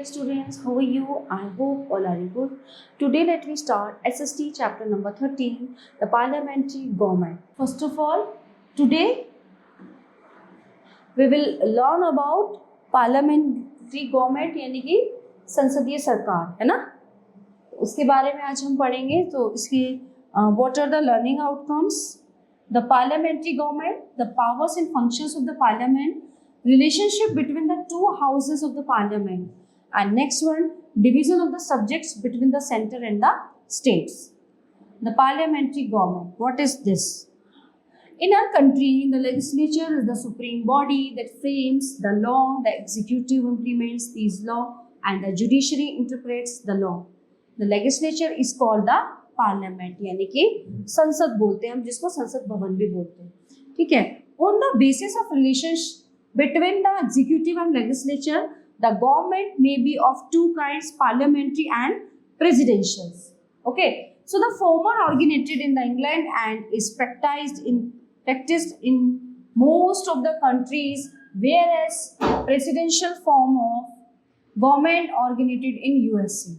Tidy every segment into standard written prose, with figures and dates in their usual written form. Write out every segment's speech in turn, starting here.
dear students, how are you? I hope all are good. Today let me start SST chapter number 13, the Parliamentary Government. First of all, today we will learn about Parliamentary Government यानी कि संसदीय सरकार है ना, उसके बारे में आज हम पढ़ेंगे. तो इसके what are the learning outcomes? The Parliamentary Government, the powers and functions of the Parliament, relationship between the two houses of the Parliament, and next one, division of the subjects between the center and the states. The Parliamentary Government, what is this? In our country, the legislature is the supreme body that frames the law, the executive implements these law, and the judiciary interprets the law. The legislature is called the parliament यानी कि संसद बोलते हैं हम, जिसको संसद भवन भी बोलते हैं. ठीक है. On the basis of relationship between the executive and legislature, the government may be of two kinds, parliamentary and presidential. Okay, so the former originated in the England and is practiced in most of the countries, whereas presidential form of government originated in USA.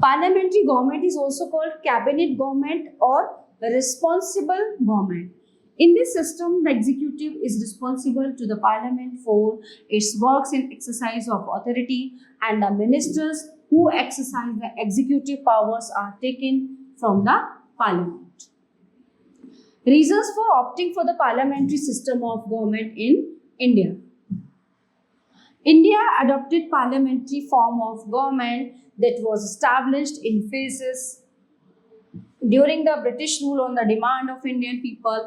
Parliamentary government is also called cabinet government or responsible government. In this system, the executive is responsible to the parliament for its works and exercise of authority, and the ministers who exercise the executive powers are taken from the parliament. Reasons for opting for the parliamentary system of government in India. India adopted parliamentary form of government that was established in phases during the British rule on the demand of Indian people.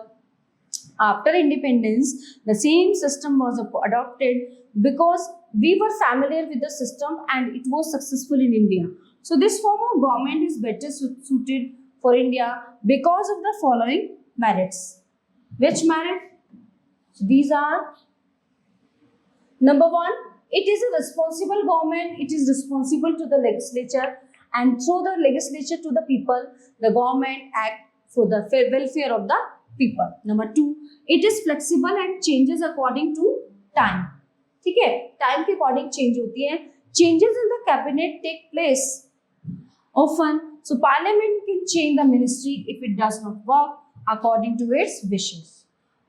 After independence, the same system was adopted because we were familiar with the system and it was successful in India. So this form of government is better suited for India because of the following merits. Which merit? So these are: number one, it is a responsible government. It is responsible to the legislature, and through the legislature to the people, the government act for the welfare of the people. Number two, it is flexible and changes according to time. ठीक है, time के according change होती है. Changes in the cabinet take place often, so parliament can change the ministry if it does not work according to its wishes.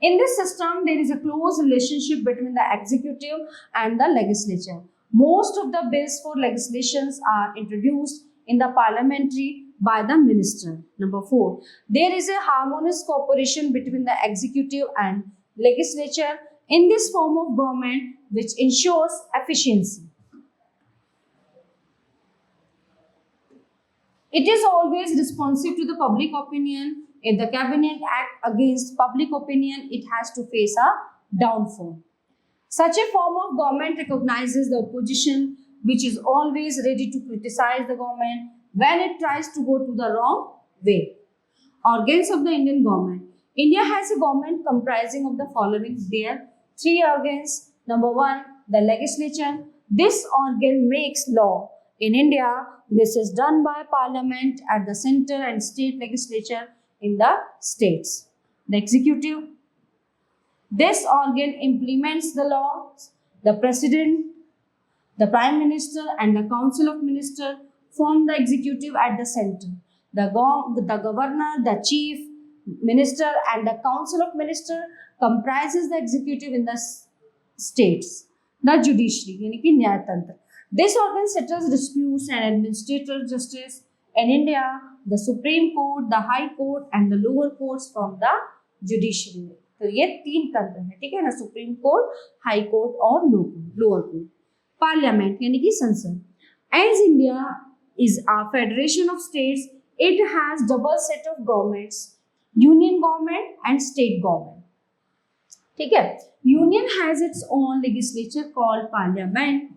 In this system, there is a close relationship between the executive and the legislature. Most of the bills for legislations are introduced in the parliamentary by the minister. Number four, there is a harmonious cooperation between the executive and legislature in this form of government, which ensures efficiency. It is always responsive to the public opinion. If the cabinet acts against public opinion, it has to face a downfall. Such a form of government recognizes the opposition, which is always ready to criticize the government when it tries to go to the wrong way. Organs of the Indian government. India has a government comprising of the following. There are three organs. Number one, the legislature. This organ makes law. In India, this is done by parliament at the center and state legislature in the states. The executive. This organ implements the laws. The president, the prime minister, and the council of ministers form the executive at the center. The governor, the chief minister, and the council of ministers comprises the executive in the states. The judiciary, यानी कि न्यायतंत्र. This organ settles disputes and administrative justice. In India, the Supreme Court, the High Court, and the lower courts from the judiciary. तो ये तीन तंत्र है, ठीक है ना, सुप्रीम कोर्ट, हाई कोर्ट और लोअर कोर्ट. पार्लियामेंट यानी कि संसद. As India is a federation of states, it has double set of governments: union government and state government. ठीक है. Union has its own legislature called parliament,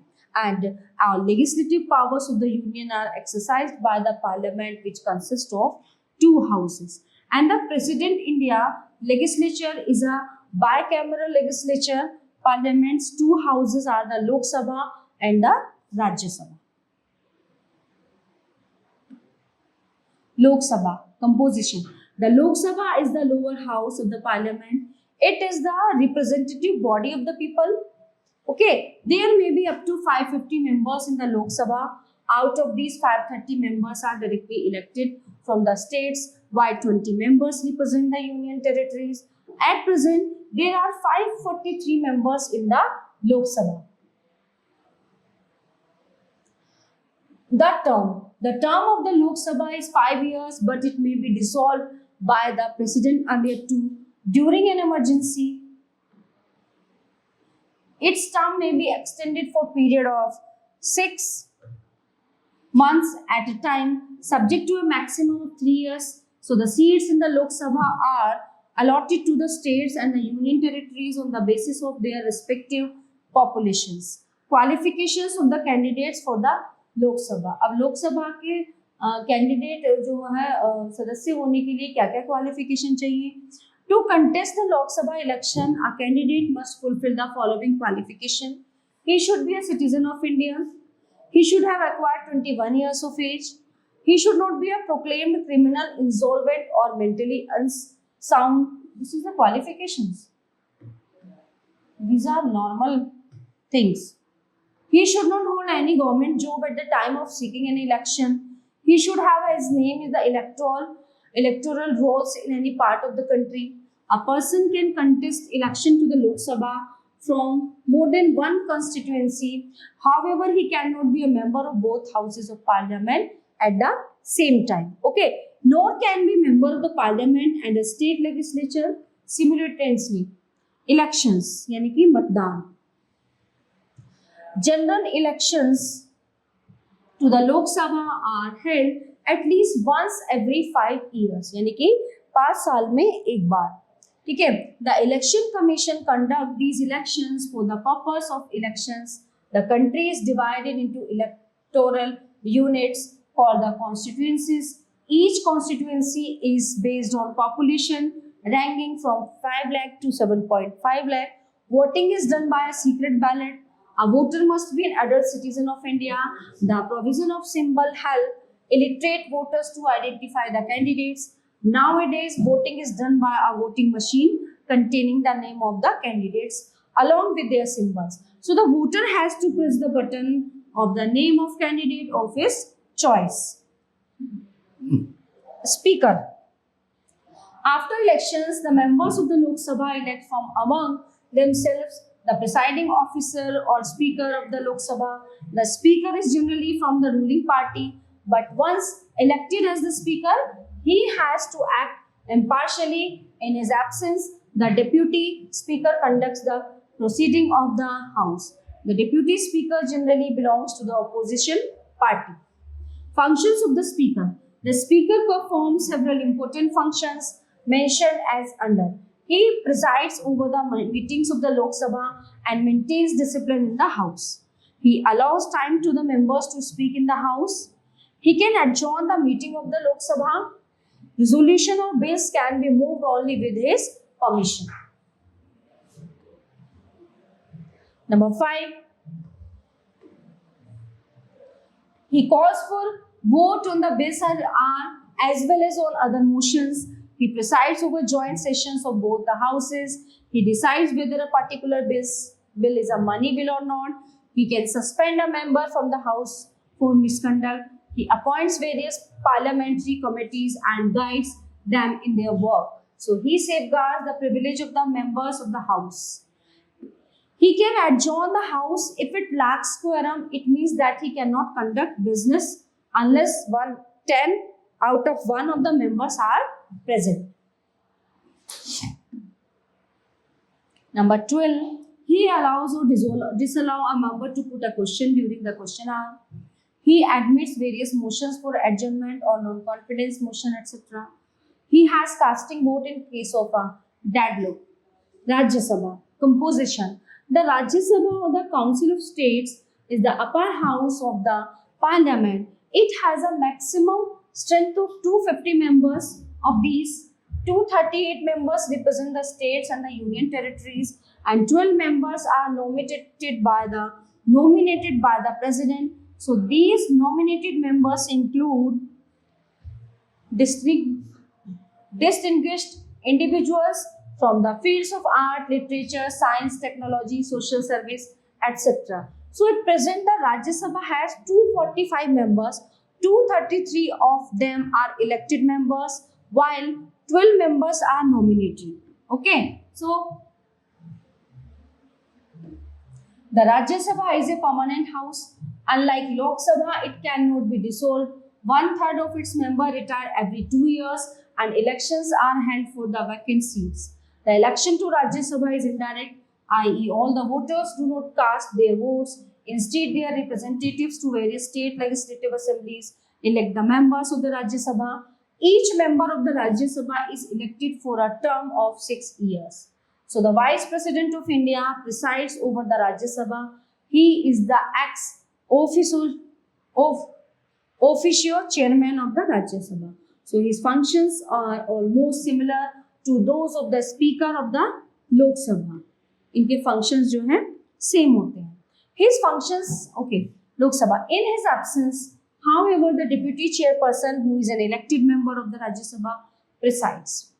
and our legislative powers of the union are exercised by the parliament, which consists of two houses. And the President India legislature is a bicameral legislature. Parliament's two houses are the Lok Sabha and the Rajya Sabha. Lok Sabha composition. The Lok Sabha is the lower house of the parliament. It is the representative body of the people. Okay, there may be up to 550 members in the Lok Sabha. Out of these, 530 members are directly elected from the states, while 20 members represent the union territories. At present, there are 543 members in the Lok Sabha. The term of the Lok Sabha is 5 years, but it may be dissolved by the president earlier too. During an emergency, its term may be extended for a period of 6 months at a time, subject to a maximum of 3 years. So the seats in the Lok Sabha are allotted to the states and the union territories on the basis of their respective populations. Qualifications of the candidates for the लोक सभा. अब लोक सभा के candidate जो है सदस्य होने के लिए क्या क्या क्वालिफिकेशन चाहिए? टू कंटेस्ट द लोक सभा election a candidate must fulfil the following qualification. He should be a citizen of India. He should have acquired 21 years of age. He should not be a proclaimed criminal, insolvent or mentally unsound. This is the qualifications. These are normal things. He should not hold any government job at the time of seeking an election. He should have his name in the electoral rolls in any part of the country. A person can contest election to the Lok Sabha from more than one constituency. However, he cannot be a member of both houses of parliament at the same time. Okay. Nor can be member of the parliament and a state legislature simultaneously. Elections, यानी कि मतदान. General elections to the Lok Sabha are held at least once every 5 years, यानी कि 5 साल में एक बार. ठीक है. The election commission conduct these elections for the purpose of elections. The country is divided into electoral units called the constituencies. Each constituency is based on population ranging from 5 lakh to 7.5 lakh. Voting is done by a secret ballot. A voter must be an adult citizen of India. The provision of symbol help illiterate voters to identify the candidates. Nowadays, voting is done by a voting machine containing the name of the candidates along with their symbols. So the voter has to press the button of the name of candidate of his choice. Speaker. After elections, the members of the Lok Sabha elect from among themselves the presiding officer or speaker of the Lok Sabha. The speaker is generally from the ruling party, but once elected as the speaker, he has to act impartially. In his absence, the deputy speaker conducts the proceeding of the house. The deputy speaker generally belongs to the opposition party. Functions of the speaker. The speaker performs several important functions mentioned as under. He presides over the meetings of the Lok Sabha and maintains discipline in the house. He allows time to the members to speak in the house. He can adjourn the meeting of the Lok Sabha. Resolution or bills can be moved only with his permission. Number 5. He calls for vote on the bills as well as on other motions. He presides over joint sessions of both the houses. He decides whether a particular bill is a money bill or not. He can suspend a member from the house for misconduct. He appoints various parliamentary committees and guides them in their work. So he safeguards the privilege of the members of the house. He can adjourn the house if it lacks quorum. It means that he cannot conduct business unless 10 out of 1 of the members are present. Number 12, he allows or disallow a member to put a question during the question hour. He admits various motions for adjournment or non-confidence motion, etc. He has casting vote in case of a deadlock. Rajya Sabha. Composition. The Rajya Sabha or the Council of States is the upper house of the Parliament. It has a maximum strength of 250 members. Of these, 238 members represent the states and the union territories, and 12 members are nominated by the president. So these nominated members include distinguished individuals from the fields of art, literature, science, technology, social service, etc. So at present the Rajya Sabha has 245 members, 233 of them are elected members while 12 members are nominated. Okay, so the Rajya Sabha is a permanent house. Unlike Lok Sabha, it cannot be dissolved. 1/3 of its members retire every 2 years and elections are held for the vacant seats. The election to Rajya Sabha is indirect, i.e. all the voters do not cast their votes. Instead, their representatives to various state legislative assemblies elect the members of the Rajya Sabha. Each member of the Rajya Sabha is elected for a term of 6 years. So the Vice President of India presides over the Rajya Sabha. He is the ex-officio chairman of the Rajya Sabha. So his functions are almost similar to those of the Speaker of the Lok Sabha. इनके functions जो हैं same होते हैं. His functions, okay, Lok Sabha. In his absence, however, the deputy chairperson, who is an elected member of the Rajya Sabha, presides.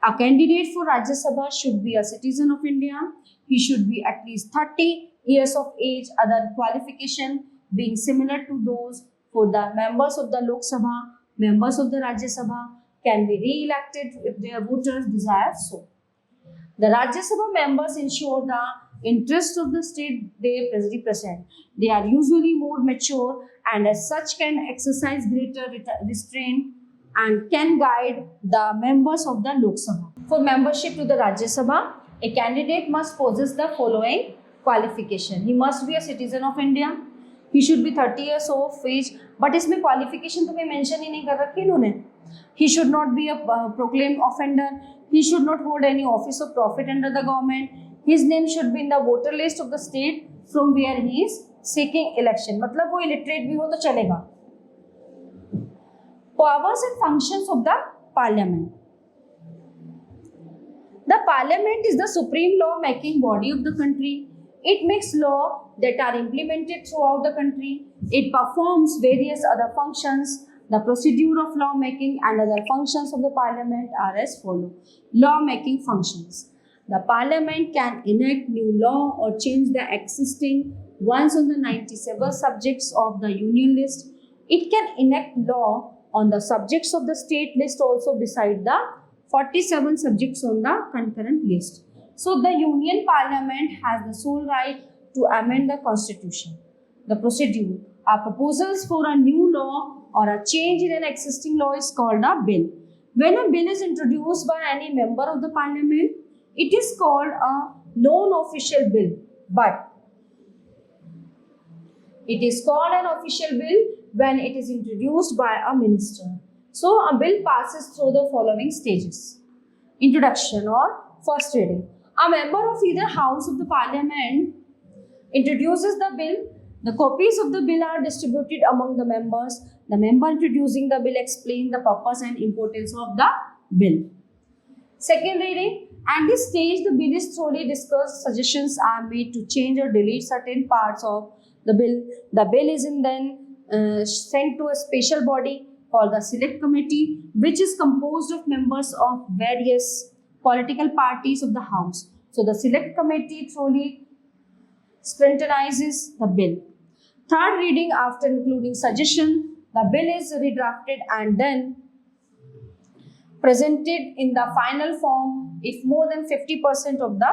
A candidate for Rajya Sabha should be a citizen of India. He should be at least 30 years of age. Other qualification being similar to those for the members of the Lok Sabha, members of the Rajya Sabha can be re-elected if their voters desire so. The Rajya Sabha members ensure the interests of the state they represent. They are usually more mature and as such can exercise greater restraint and can guide the members of the Lok Sabha. For membership to the Rajya Sabha, a candidate must possess the following qualification. He must be a citizen of India. He should be 30 years of age. But इसमें qualification तो कोई mention ही नहीं कर रखी इन्होंने. He should not be a proclaimed offender. He should not hold any office of profit under the government. His name should be in the voter list of the state from where he is seeking election. मतलब वो illiterate भी हो तो चलेगा. Powers and functions of the Parliament. The Parliament is the supreme law-making body of the country. It makes law that are implemented throughout the country. It performs various other functions. The procedure of law-making and other functions of the Parliament are as follows. Law-making functions. The Parliament can enact new law or change the existing ones on the 97 subjects of the Union list. It can enact law on the subjects of the state list also beside the 47 subjects on the concurrent list. So the Union Parliament has the sole right to amend the Constitution. The procedure are proposals for a new law or a change in an existing law is called a bill. When a bill is introduced by any member of the Parliament, it is called a non-official bill, but it is called an official bill when it is introduced by a minister. So a bill passes through the following stages. Introduction or first reading. A member of either house of the Parliament introduces the bill. The copies of the bill are distributed among the members. The member introducing the bill explains the purpose and importance of the bill. Second reading. At this stage, the bill is thoroughly discussed. Suggestions are made to change or delete certain parts of the bill. The bill is then sent to a special body called the Select Committee, which is composed of members of various political parties of the House. So the Select Committee thoroughly scrutinizes the bill. Third reading, after including suggestion, the bill is redrafted and then presented in the final form. If more than 50% of the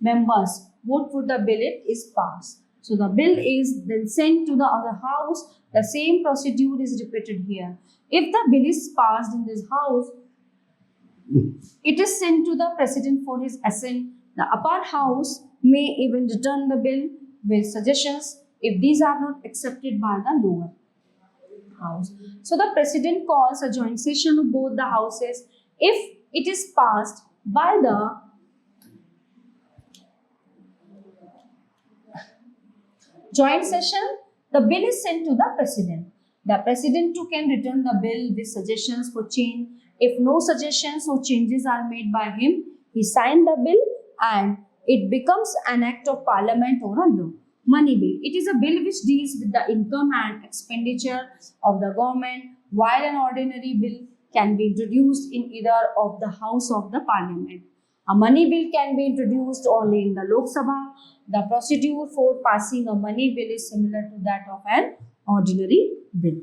members vote for the bill, it is passed. So the bill is then sent to the other house. The same procedure is repeated here. If the bill is passed in this house, it is sent to the president for his assent. The upper house may even return the bill with suggestions if these are not accepted by the lower house. So the president calls a joint session of both the houses. If it is passed by the joint session, the bill is sent to the president. The president too can return the bill with suggestions for change. If no suggestions or changes are made by him, he signs the bill and it becomes an act of parliament or a law. Money bill. It is a bill which deals with the income and expenditure of the government, while an ordinary bill can be introduced in either of the house of the Parliament. A money bill can be introduced only in the Lok Sabha. The procedure for passing a money bill is similar to that of an ordinary bill.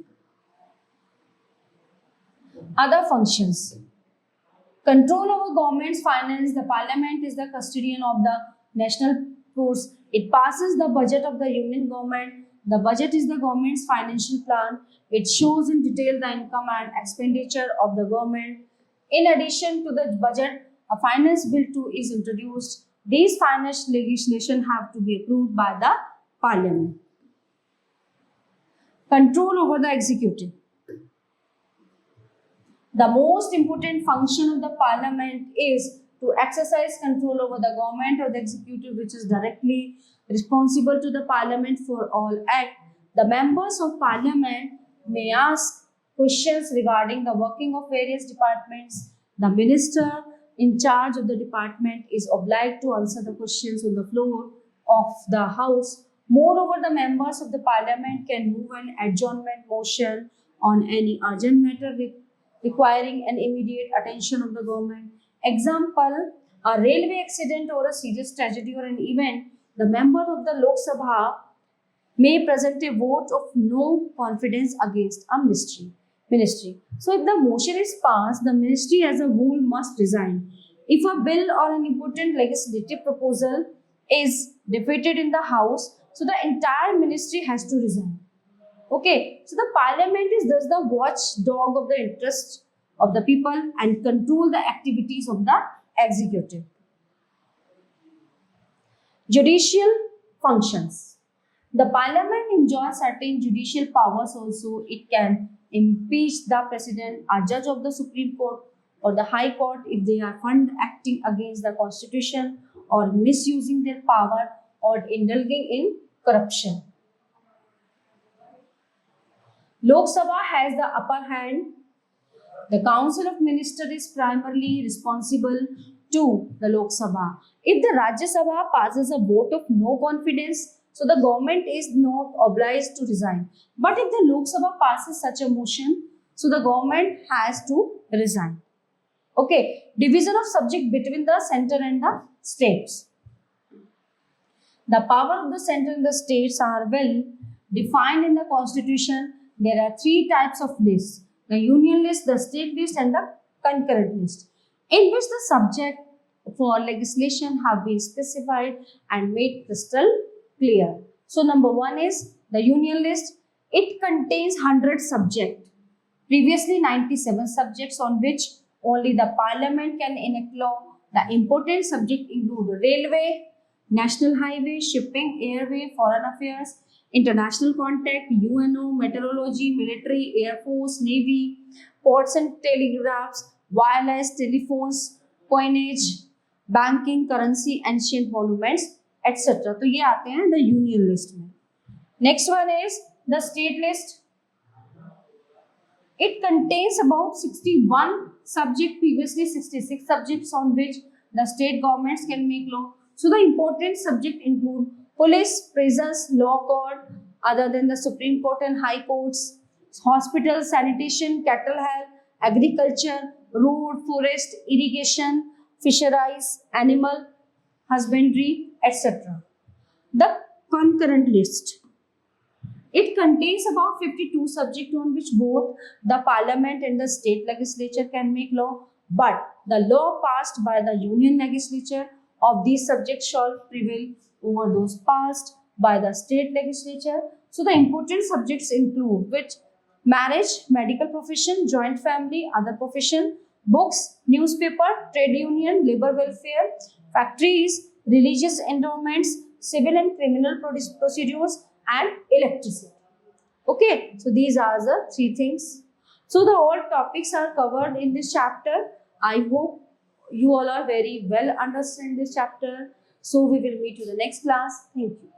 Other functions. Control over government's finance. The Parliament is the custodian of the national purse. It passes the budget of the union government. The budget is the government's financial plan. It shows in detail the income and expenditure of the government. In addition to the budget, a finance bill too is introduced. These finance legislation have to be approved by the Parliament. Control over the executive. The most important function of the Parliament is to exercise control over the government or the executive, which is directly responsible to the Parliament for all acts. The members of Parliament may ask questions regarding the working of various departments. The minister in charge of the department is obliged to answer the questions on the floor of the House. Moreover, the members of the Parliament can move an adjournment motion on any urgent matter requiring an immediate attention of the government. Example, a railway accident or a serious tragedy or an event, the member of the Lok Sabha may present a vote of no confidence against a ministry. So if the motion is passed, the ministry as a whole must resign. If a bill or an important legislative proposal is defeated in the House, so the entire ministry has to resign. Okay, so the Parliament is thus the watchdog of the interests of the people and control the activities of the executive. Judicial functions. The Parliament enjoys certain judicial powers also. It can impeach the President, a judge of the Supreme Court or the High Court if they are found acting against the Constitution or misusing their power or indulging in corruption. Lok Sabha has the upper hand. The Council of Ministers is primarily responsible to the Lok Sabha. If the Rajya Sabha passes a vote of no confidence, so the government is not obliged to resign. But if the Lok Sabha passes such a motion, so the government has to resign. Okay, division of subject between the center and the states. The power of the center and the states are well defined in the Constitution. There are three types of lists: the union list, the state list and the concurrent list, in which the subject for legislation have been specified and made crystal clear. So number one is the union list. It contains 100 subjects, previously 97 subjects on which only the Parliament can enact law. The important subjects include railway, national highway, shipping, airway, foreign affairs, international contact, UNO, meteorology, military, air force, navy, ports and telegraphs, wireless, telephones, coinage, banking, currency, ancient monuments, etc. तो ये आते हैं the union list में. Next one is the state list. It contains about 61 subjects, previously 66 subjects on which the state governments can make law. So the important subjects include police, prisons, law court, other than the Supreme Court and High Courts, hospitals, sanitation, cattle health, agriculture, road, forest, irrigation, fisheries, animal husbandry, etc. The concurrent list. It contains about 52 subjects on which both the Parliament and the state legislature can make law, but the law passed by the union legislature of these subjects shall prevail over those passed by the state legislature. So the important subjects include which marriage, medical profession, joint family, other profession, books, newspaper, trade union, labor welfare, factories, religious endowments, civil and criminal procedures, and electricity. Okay, so these are the three things. So the all topics are covered in this chapter. I hope you all are very well understand this chapter. So we will meet you in the next class. Thank you.